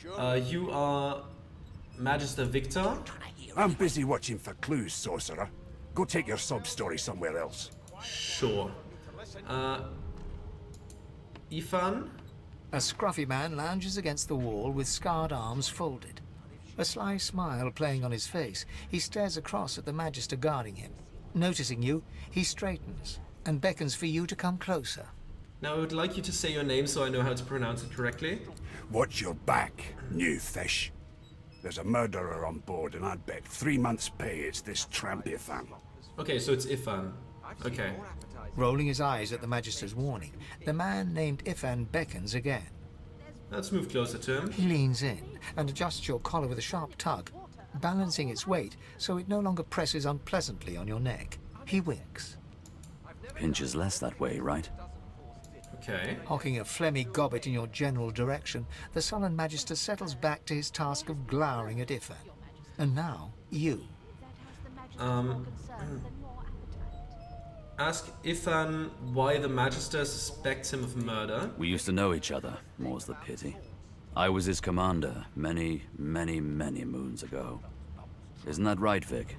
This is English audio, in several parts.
You are Magister Victor? I'm busy watching for clues, sorcerer. Go take your sub-story somewhere else. Sure. Ifan? A scruffy man lounges against the wall with scarred arms folded. A sly smile playing on his face, he stares across at the Magister guarding him. Noticing you, he straightens and beckons for you to come closer. Now I would like you to say your name so I know how to pronounce it correctly. Watch your back, new fish. There's a murderer on board, and I'd bet 3 months' pay it's this tramp Ifan. Okay, so it's Ifan. Okay. Rolling his eyes at the Magister's warning, the man named Ifan beckons again. Let's move closer to him. He leans in and adjusts your collar with a sharp tug, balancing its weight so it no longer presses unpleasantly on your neck. He winks. Pinches less that way, right? Okay. Hocking a phlegmy gobbet in your general direction, the sullen Magister settles back to his task of glowering at Ifan. And now, you. Ask Ifan why the Magister suspects him of murder. We used to know each other, more's the pity. I was his commander many moons ago. Isn't that right, Vic?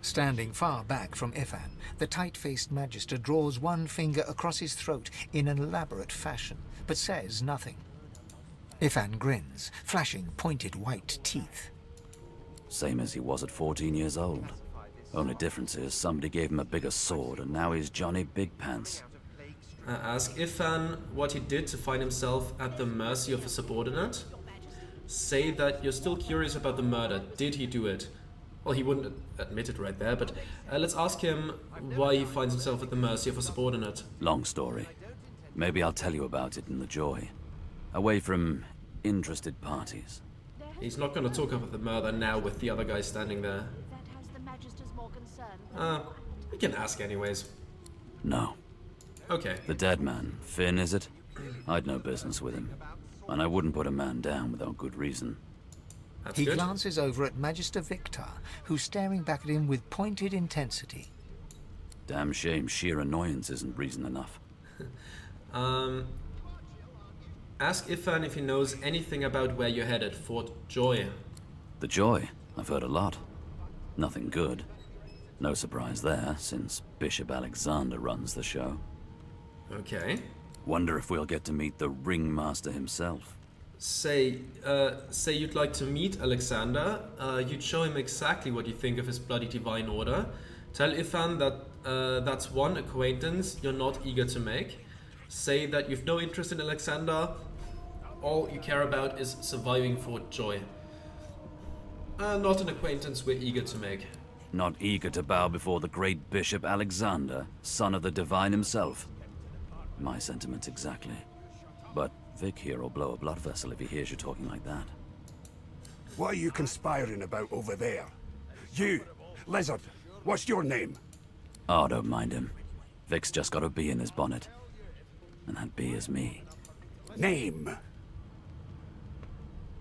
Standing far back from Ifan, the tight-faced Magister draws one finger across his throat in an elaborate fashion, but says nothing. Ifan grins, flashing pointed white teeth. Same as he was at 14 years old. Only difference is somebody gave him a bigger sword and now he's Johnny Big Pants. Ask Ifan what he did to find himself at the mercy of a subordinate. Say that you're still curious about the murder. Did he do it? Well, he wouldn't admit it right there, but let's ask him why he finds himself at the mercy of a subordinate. Long story. Maybe I'll tell you about it in the joy. Away from interested parties. He's not going to talk about the murder now with the other guy standing there. We can ask anyways. No. Okay. The dead man, Finn, is it? I'd no business with him. And I wouldn't put a man down without good reason. That's He good. glances over at Magister Victor, who's staring back at him with pointed intensity. Damn shame sheer annoyance isn't reason enough. Ask Ifan if he knows anything about where you're headed, Fort Joy. The joy? I've heard a lot. Nothing good. No surprise there, since Bishop Alexander runs the show. Okay. Wonder if we'll get to meet the ringmaster himself. Say you'd like to meet Alexander. You'd show him exactly what you think of his bloody divine order. Tell Ifan that that's one acquaintance you're not eager to make. Say that you've no interest in Alexander. All you care about is surviving Fort Joy. Not an acquaintance we're eager to make. Not eager to bow before the great Bishop Alexander, son of the divine himself. My sentiments exactly. But Vic here will blow a blood vessel if he hears you talking like that. What are you conspiring about over there? You, lizard, what's your name? Oh, don't mind him. Vic's just got a bee in his bonnet. And that bee is me. Name?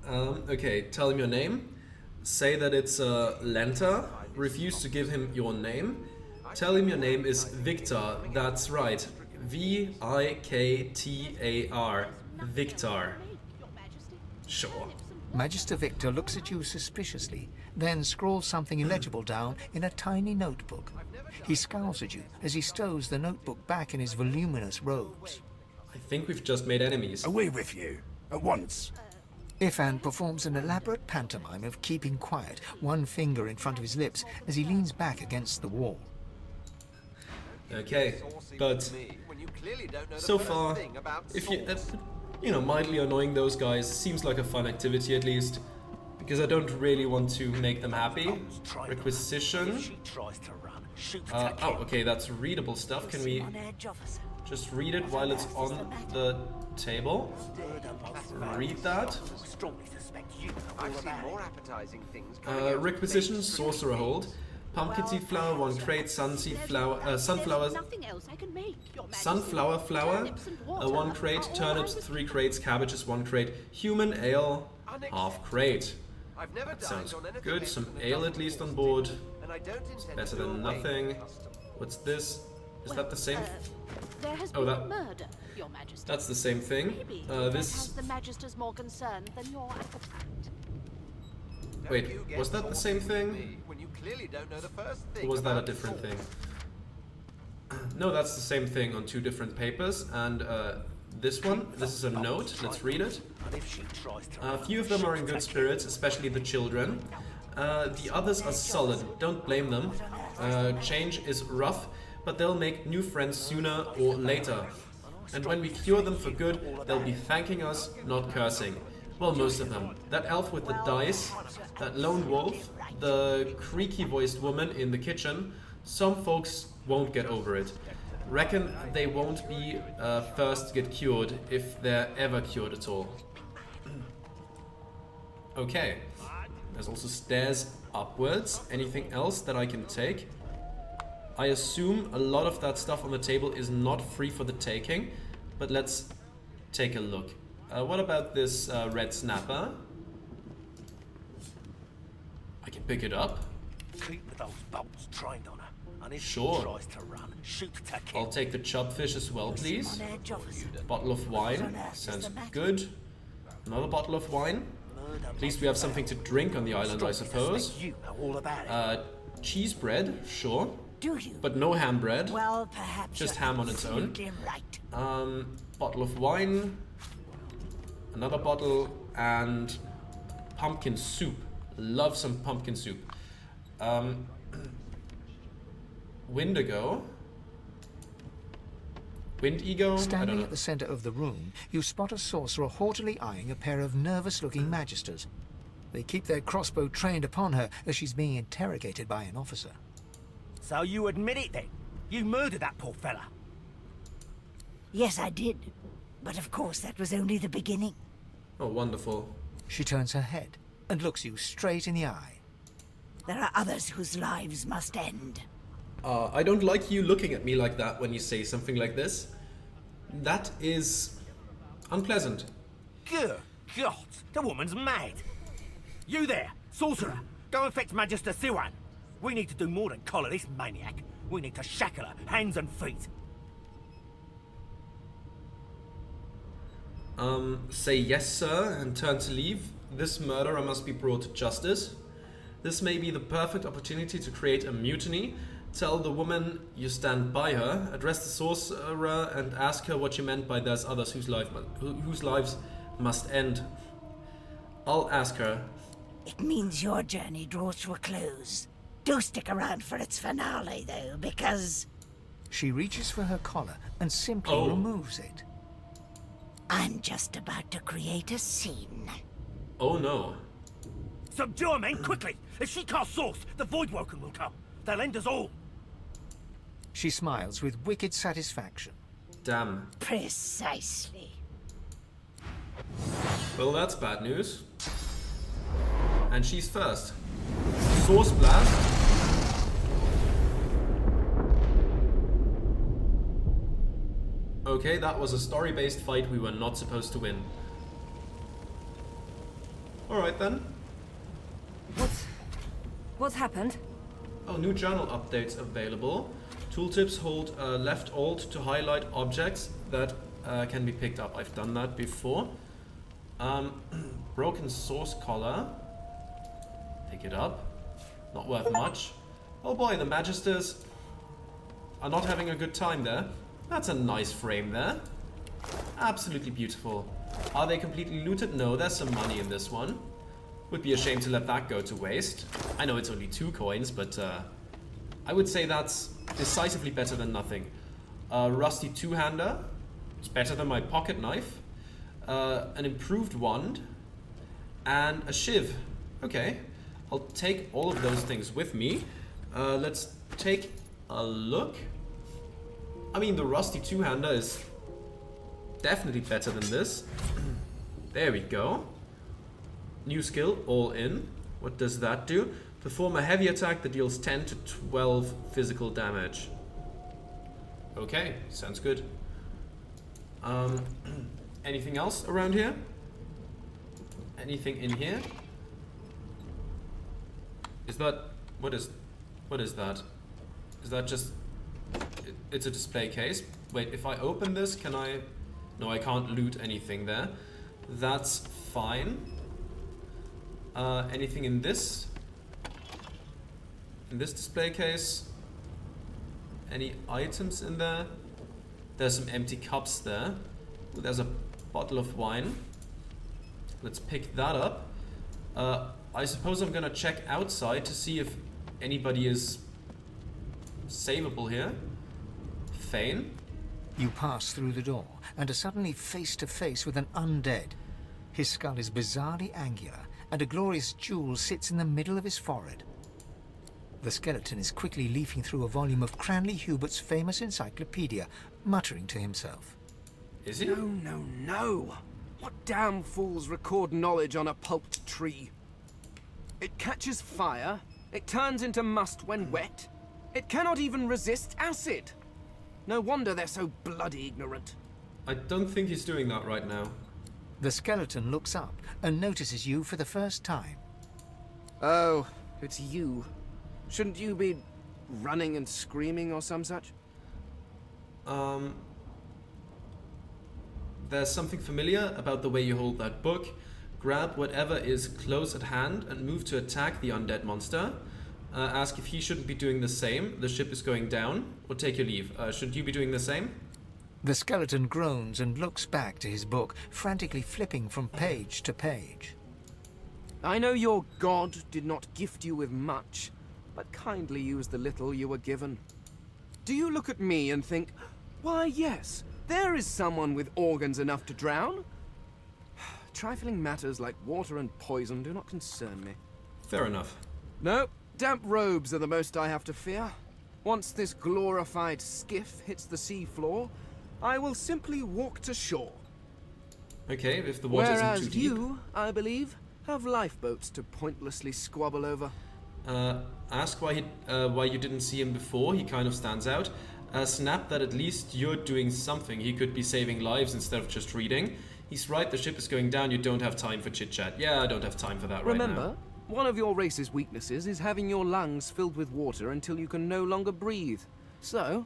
Okay, tell him your name. Say that it's Lenta. Refuse to give him your name. Tell him your name is Victor. That's right. V-I-K-T-A-R. Victor. Sure. Magister Victor looks at you suspiciously, then scrawls something illegible down in a tiny notebook. He scowls at you as he stows the notebook back in his voluminous robes. I think we've just made enemies. Away with you, at once. Ifan performs an elaborate pantomime of keeping quiet, one finger in front of his lips as he leans back against the wall. Okay, but so far, if you know, mildly annoying those guys seems like a fun activity at least, because I don't really want to make them happy. Requisition. Oh, okay, that's readable stuff. Can we just read it while it's on the table? Read that. Requisition, sorcerer hold. Pumpkin seed flour, 1 crate. Sunflower flour, 1 crate. Turnips, 3 crates. Cabbages, 1 crate. Human ale, half crate. That sounds good. Some ale at least on board. It's better than nothing. What's this? Is that the same? There has Oh, been that- a murder, Your Majesty. That's the same thing. Maybe that This. has the Magister's more concern than your appetite. Wait, was that the same thing? When you clearly don't know the first Or thing was that a about different swords. thing? No, that's the same thing on two different papers. And this one, this is a note. Let's read it. A few of them are in good spirits, especially the children. The others are sullen. Don't blame them. Change is rough, but they'll make new friends sooner or later. And when we cure them for good, they'll be thanking us, not cursing. Well, most of them. That elf with the dice, that lone wolf, the creaky-voiced woman in the kitchen. Some folks won't get over it. Reckon they won't be first to get cured if they're ever cured at all. Okay. There's also stairs upwards. Anything else that I can take? I assume a lot of that stuff on the table is not free for the taking, but let's take a look. What about this red snapper? I can pick it up. Keep those bolts trained on her. And if Sure. she tries to run, shoot to kill. I'll take the chubfish as well, please. Bottle of wine. Sounds good. Another bottle of wine. At least we have something to drink on the island, I suppose. You know all about it. Cheese bread, sure. Do you? But no ham bread. Well, perhaps Just you're ham on its own. absolutely right. Bottle of wine. Another bottle and pumpkin soup. Love some pumpkin soup. Windigo. Windigo? I don't Standing know. at the center of the room, you spot a sorcerer haughtily eyeing a pair of nervous-looking magisters. They keep their crossbow trained upon her as she's being interrogated by an officer. So you admit it then? You murdered that poor fella. Yes, I did. But of course, that was only the beginning. Oh, wonderful. She turns her head and looks you straight in the eye. There are others whose lives must end. I don't like you looking at me like that when you say something like this. That is unpleasant. Good God, the woman's mad. You there, sorcerer, go and fetch Magister Siwan. We need to do more than collar this maniac. We need to shackle her, hands and feet. Say yes, sir, and turn to leave. This murderer must be brought to justice. This may be the perfect opportunity to create a mutiny. Tell the woman you stand by her, address the sorcerer, and ask her what you meant by there's others whose lives must end. I'll ask her. It means your journey draws to a close. Do stick around for its finale, though, because She reaches for her collar and simply Oh. removes it. I'm just about to create a scene. Oh no. Subdue her, men, quickly! If she casts source, the Voidwoken will come. They'll end us all. She smiles with wicked satisfaction. Damn. Precisely. Well, that's bad news. And she's first. Source blast. Okay, that was a story-based fight we were not supposed to win. Alright then. What's happened? Oh, new journal updates available. Tooltips hold left alt to highlight objects that can be picked up. I've done that before. Broken source collar. Pick it up. Not worth much. Oh boy, the Magisters are not having a good time there. That's a nice frame there. Absolutely beautiful. Are they completely looted? No, there's some money in this one. Would be a shame to let that go to waste. I know it's only 2 coins, but I would say that's decisively better than nothing. Rusty two-hander. It's better than my pocket knife. An improved wand. And a shiv. Okay. I'll take all of those things with me. Let's take a look. I mean, the rusty two-hander is definitely better than this. There we go. New skill, all in. What does that do? Perform a heavy attack that deals 10 to 12 physical damage. Okay, sounds good. Anything else around here? Anything in here? Is that... what is that? Is that just... it's a display case. Wait, if I open this, can I... No, I can't loot anything there. That's fine. Anything in this? In this display case? Any items in there? There's some empty cups there. Ooh, there's a bottle of wine. Let's pick that up. I suppose I'm gonna check outside to see if anybody is savable here. Fane? You pass through the door and are suddenly face to face with an undead. His skull is bizarrely angular, and a glorious jewel sits in the middle of his forehead. The skeleton is quickly leafing through a volume of Cranley Hubert's famous encyclopedia, muttering to himself. Is he? No, no, no! What damn fools record knowledge on a pulped tree? It catches fire, it turns into must when wet, it cannot even resist acid. No wonder they're so bloody ignorant. I don't think he's doing that right now. The skeleton looks up and notices you for the first time. Oh, it's you. Shouldn't you be running and screaming or some such? There's something familiar about the way you hold that book. Grab whatever is close at hand and move to attack the undead monster. Ask if he shouldn't be doing the same. The ship is going down. Or take your leave. Should you be doing the same? The skeleton groans and looks back to his book, frantically flipping from page to page. I know your god did not gift you with much, but kindly used the little you were given. Do you look at me and think, why yes, there is someone with organs enough to drown? Trifling matters like water and poison do not concern me. Fair enough. No, damp robes are the most I have to fear. Once this glorified skiff hits the sea floor, I will simply walk to shore. Okay, if the water isn't too Whereas deep. you, I believe, have lifeboats to pointlessly squabble over. Ask why you didn't see him before. He kind of stands out. Snap that at least you're doing something. He could be saving lives instead of just reading. He's right, the ship is going down. You don't have time for chit-chat. Yeah, I don't have time for that right now. Remember, one of your race's weaknesses is having your lungs filled with water until you can no longer breathe. So,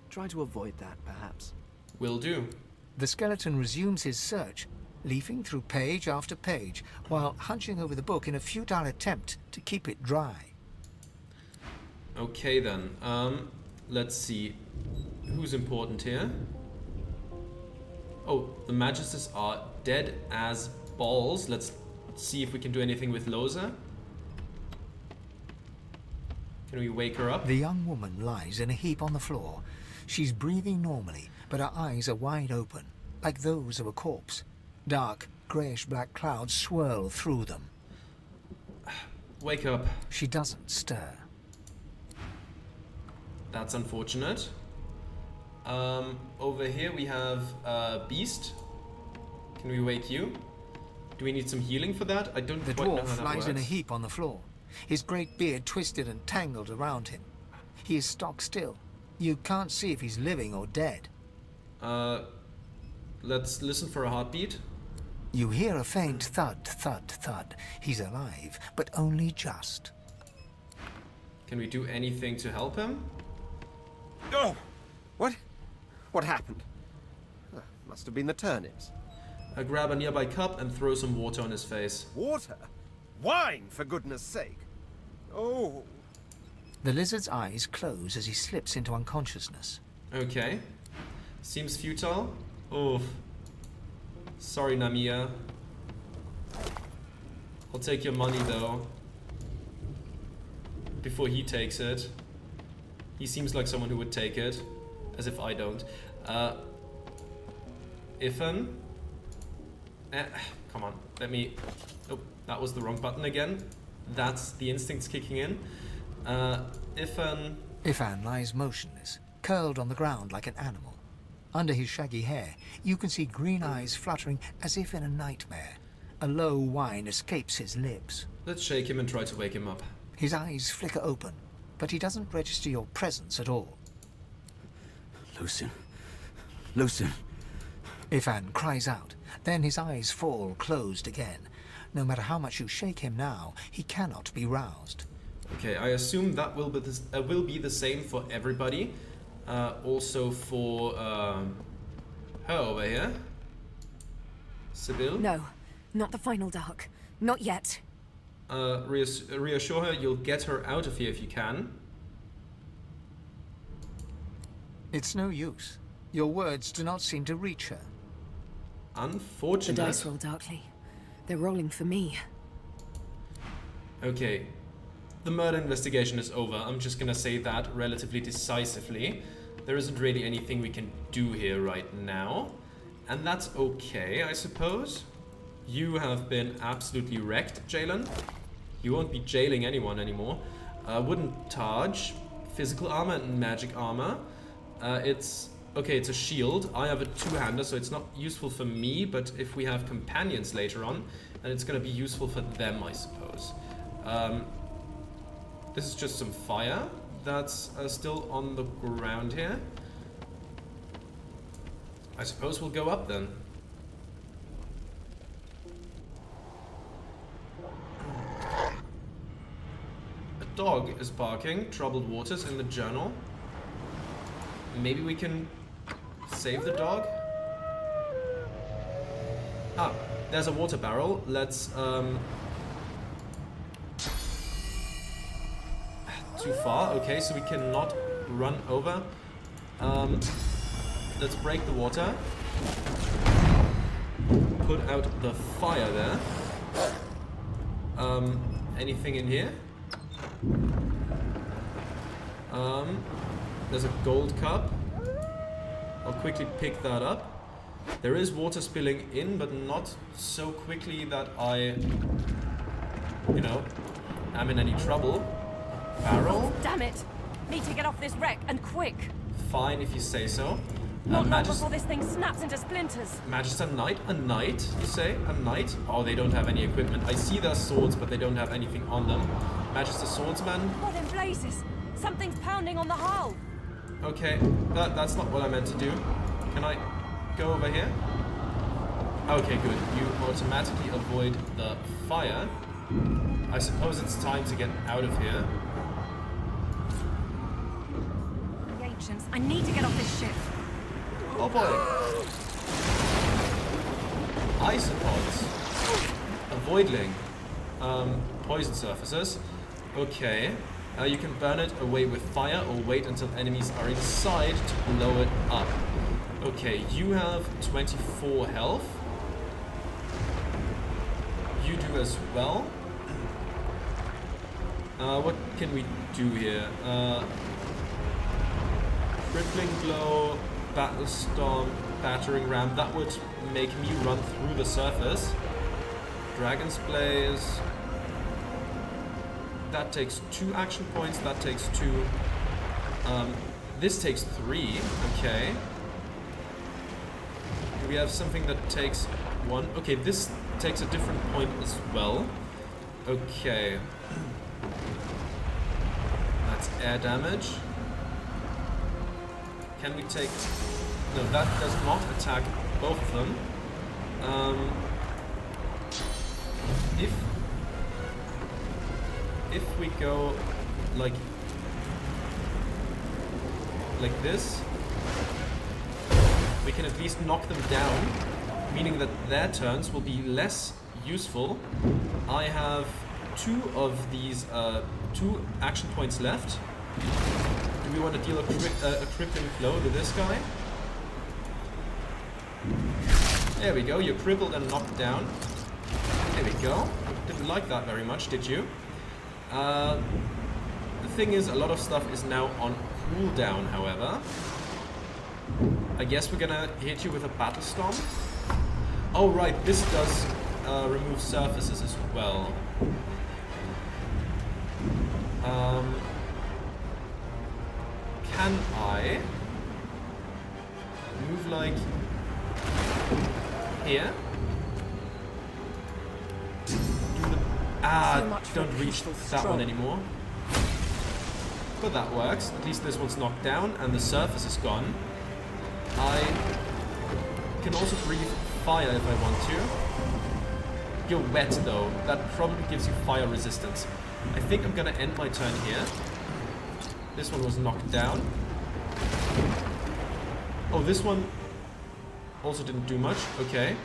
try to avoid that, perhaps. Will do. The skeleton resumes his search, leafing through page after page, while hunching over the book in a futile attempt to keep it dry. Okay then. Let's see. Who's important here? Oh, the Magisters are dead as balls. Let's see if we can do anything with Loza. Can we wake her up? The young woman lies in a heap on the floor. She's breathing normally, but her eyes are wide open, like those of a corpse. Dark, greyish-black clouds swirl through them. Wake up. She doesn't stir. That's unfortunate. Over here we have Beast. Can we wake you? Do we need some healing for that? I don't The quite know how dwarf that lies works. in a heap on the floor, his great beard twisted and tangled around him. He is stock still. You can't see if he's living or dead. Let's listen for a heartbeat. You hear a faint thud, thud, thud. He's alive, but only just. Can we do anything to help him? Oh! What happened? Must have been the turnips. I grab a nearby cup and throw some water on his face. Water? Wine, for goodness sake! Oh! The lizard's eyes close as he slips into unconsciousness. Okay. Seems futile. Oh. Sorry, Namiya. I'll take your money, though. Before he takes it. He seems like someone who would take it. As if I don't. Ifan? Come on. Let me... Oh, that was the wrong button again. That's the instincts kicking in. Ifan... Ifan lies motionless, curled on the ground like an animal. Under his shaggy hair, you can see green eyes fluttering as if in a nightmare. A low whine escapes his lips. Let's shake him and try to wake him up. His eyes flicker open, but he doesn't register your presence at all. Lucien. Lucien. Ifan cries out, then his eyes fall closed again. No matter how much you shake him now, he cannot be roused. Okay, I assume that will be the same for everybody. Also for her over here. Sibyl. No, not the final dark. Not yet. Reassure her you'll get her out of here if you can. It's no use. Your words do not seem to reach her. Unfortunate. The dice roll darkly. They're rolling for me. Okay. The murder investigation is over. I'm just gonna say that relatively decisively. There isn't really anything we can do here right now. And that's okay, I suppose. You have been absolutely wrecked, Jalen. You won't be jailing anyone anymore. Wooden Taj, physical armor and magic armor. It's a shield. I have a two-hander, so it's not useful for me, but if we have companions later on, then it's gonna be useful for them, I suppose. This is just some fire that's still on the ground here. I suppose we'll go up then. A dog is barking. Troubled waters in the journal. Maybe we can save the dog? Ah, there's a water barrel. Let's, too far. Okay, so we cannot run over. Let's break the water. Put out the fire there. Anything in here? There's a gold cup. I'll quickly pick that up. There is water spilling in, but not so quickly that I, you know, am in any trouble. Barrel? Damn it! Need to get off this wreck, and quick! Fine if you say so. Not long before this thing snaps into splinters. Magister Knight? A knight, you say? A knight? Oh, they don't have any equipment. I see their swords, but they don't have anything on them. Magister Swordsman? What in blazes? Something's pounding on the hull. Okay, that's not what I meant to do. Can I go over here? Okay, good. You automatically avoid the fire. I suppose it's time to get out of here. The ancients, I need to get off this ship. Oh boy. Isopods. A voidling. Poison surfaces. Okay. You can burn it away with fire or wait until enemies are inside to blow it up. Okay, you have 24 health. You do as well. What can we do here? Crippling blow, battle storm, battering ram. That would make me run through the surface. Dragon's blaze. That takes 2 action points. That takes 2. This takes 3. Okay. Do we have something that takes 1? Okay, this takes a different point as well. Okay. That's air damage. Can we take... No, that does not attack both of them. If we go like this, we can at least knock them down, meaning that their turns will be less useful. I have 2 of these 2 action points left. Do we want to deal a crippling blow to this guy? There we go, you're crippled and knocked down. There we go. Didn't like that very much, did you? The thing is, a lot of stuff is now on cooldown, however. I guess we're gonna hit you with a battle storm. Oh right, this does remove surfaces as well. Can I move like here? Don't reach that one anymore. But that works. At least this one's knocked down and the surface is gone. I can also breathe fire if I want to. You're wet though. That probably gives you fire resistance. I think I'm gonna end my turn here. This one was knocked down. Oh, this one also didn't do much. Okay.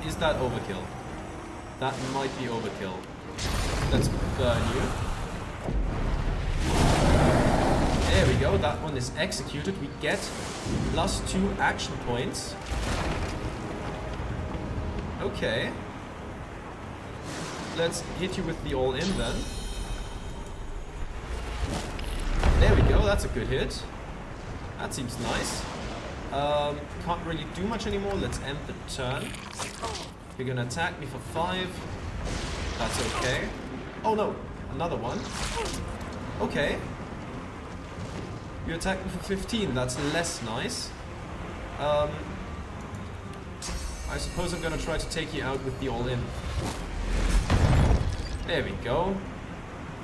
Is that overkill? That might be overkill. Let's burn you. There we go, that one is executed. We get +2 action points. Okay. Let's hit you with the all-in then. There we go, that's a good hit. That seems nice. Can't really do much anymore. Let's end the turn. You're gonna attack me for 5. That's okay. Oh no, another one. Okay. You attack me for 15, that's less nice. I suppose I'm gonna try to take you out with the all-in. There we go.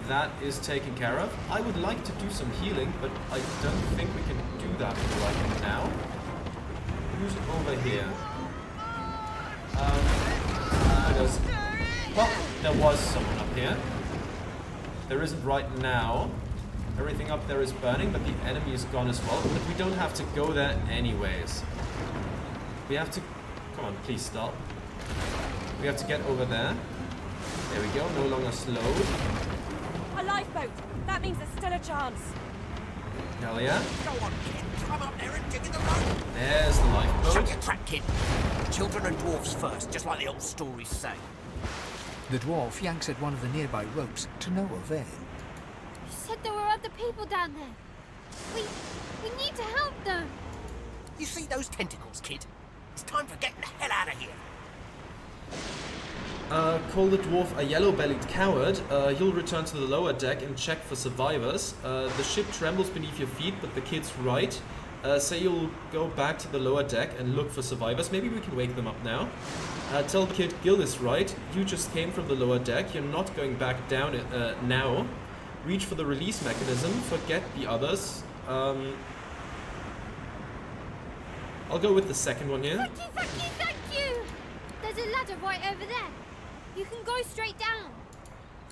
That is taken care of. I would like to do some healing, but I don't think we can do that right now. Who's over here? Well, there was someone up here. There isn't right now. Everything up there is burning, but the enemy is gone as well. But we don't have to go there anyways. We have to... Come on, please stop. We have to get over there. There we go, no longer slowed. A lifeboat! That means there's still a chance. Hell yeah. Go on, kid. Climb up there and dig in the road. There's the lifeboat. Shut your trap, kid. Children and dwarfs first, just like the old stories say. The dwarf yanks at one of the nearby ropes to no avail. You said there were other people down there. We need to help them. You see those tentacles, kid? It's time for getting the hell out of here. Call the dwarf a yellow-bellied coward. He'll return to the lower deck and check for survivors. The ship trembles beneath your feet, but the kid's right. Say you'll go back to the lower deck and look for survivors. Maybe we can wake them up now. Tell the kid Gil is right. You just came from the lower deck. You're not going back down now. Reach for the release mechanism. Forget the others. I'll go with the second one here. Thank you, thank you, thank you! There's a ladder right over there. You can go straight down.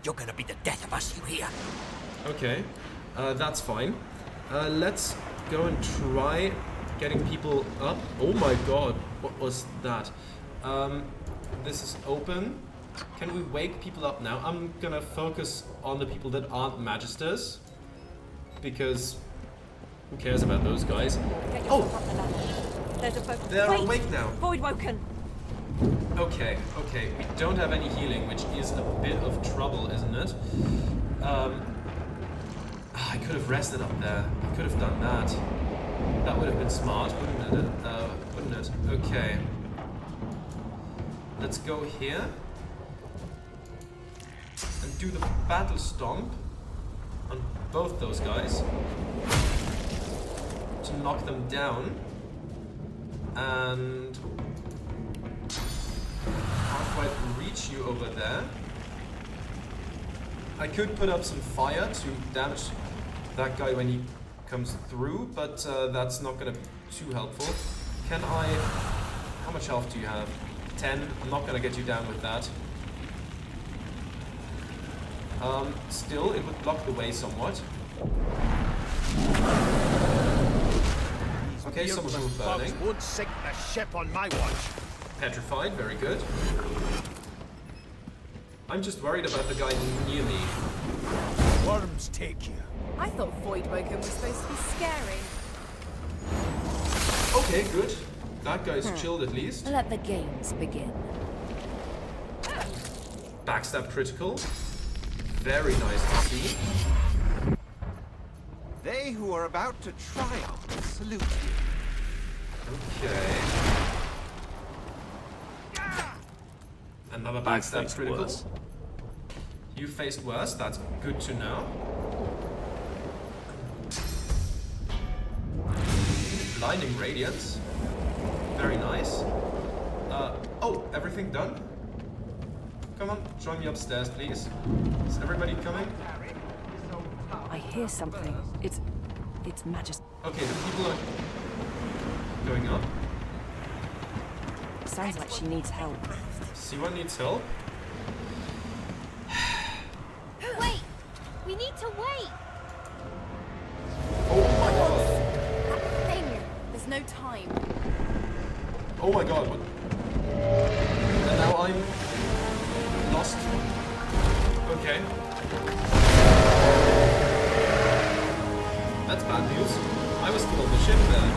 You're gonna be the death of us, you hear? Okay, that's fine. Let's go and try getting people up. Oh my god, what was that? This is open. Can we wake people up now? I'm gonna focus on the people that aren't Magisters, because who cares about those guys? Oh! There's a boat. They're awake now. Void woken. Okay, okay. We don't have any healing, which is a bit of trouble, isn't it? I could have rested up there. I could have done that. That would have been smart, wouldn't it? Wouldn't it? Okay. Let's go here. And do the battle stomp on both those guys. To knock them down. And... can't quite reach you over there. I could put up some fire to damage that guy when he comes through, but that's not gonna be too helpful. Can I... how much health do you have? 10. I'm not gonna get you down with that. Still, it would block the way somewhat. Okay, some of them are burning. Won't sink the ship on my watch. Petrified, very good. I'm just worried about the guy near me. Worms take you. I thought Void Woken was supposed to be scary. Okay, good. That guy's chilled at least. Let the games begin. Backstab critical. Very nice to see. They who are about to triumph salute you. Okay. Another backstab critical. Worse. You faced worse, that's good to know. Blinding Radiance. Very nice. Oh, everything done? Come on, join me upstairs, please. Is everybody coming? I hear something. It's Majesty. Okay, the people are going up. Sounds like she needs help. C1 needs help. Wait! We need to wait. Oh my god. That thing! There's no time. Oh my god. What? And now I'm lost. Okay. That's bad news. I was still on the ship there.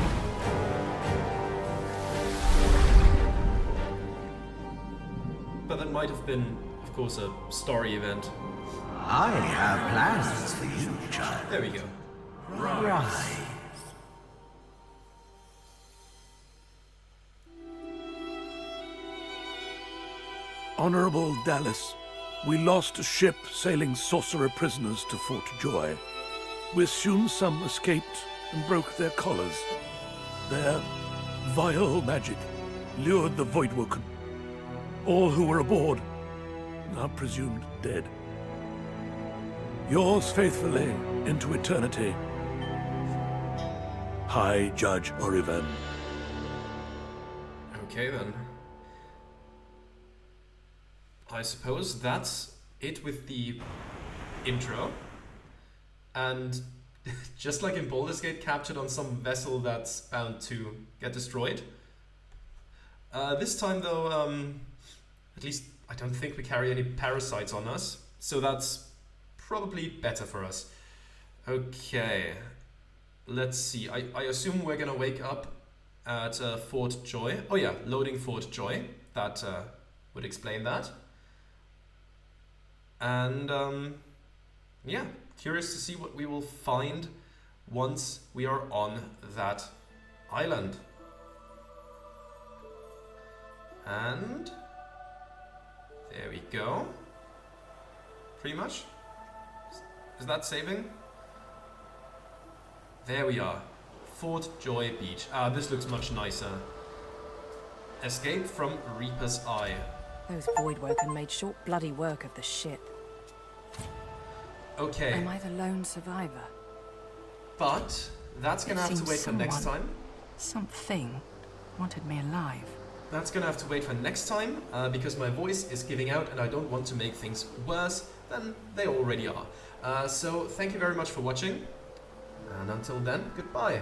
But that might have been, of course, a story event. I have plans for you, child. There we go. Rise. Honorable Dallas, we lost a ship sailing sorcerer prisoners to Fort Joy. We assume some escaped and broke their collars. Their vile magic lured the Voidwoken. All who were aboard are presumed dead. Yours faithfully into eternity, High Judge Oriven. Okay then. I suppose that's it with the intro. And just like in Baldur's Gate, captured on some vessel that's bound to get destroyed. This time though, at least I don't think we carry any parasites on us, so that's probably better for us. Okay, let's see. I assume we're gonna wake up at Fort Joy. Oh yeah, loading Fort Joy. That would explain that. And yeah, curious to see what we will find once we are on that island. And there we go. Pretty much. Is that saving? There we are. Fort Joy Beach. Ah, this looks much nicer. Escape from Reaper's Eye. Those Voidwoken made short bloody work of the ship. Okay. Am I the lone survivor? But that's gonna have to wait for next time. Something wanted me alive. That's gonna have to wait for next time, because my voice is giving out and I don't want to make things worse than they already are. So thank you very much for watching, and until then, goodbye.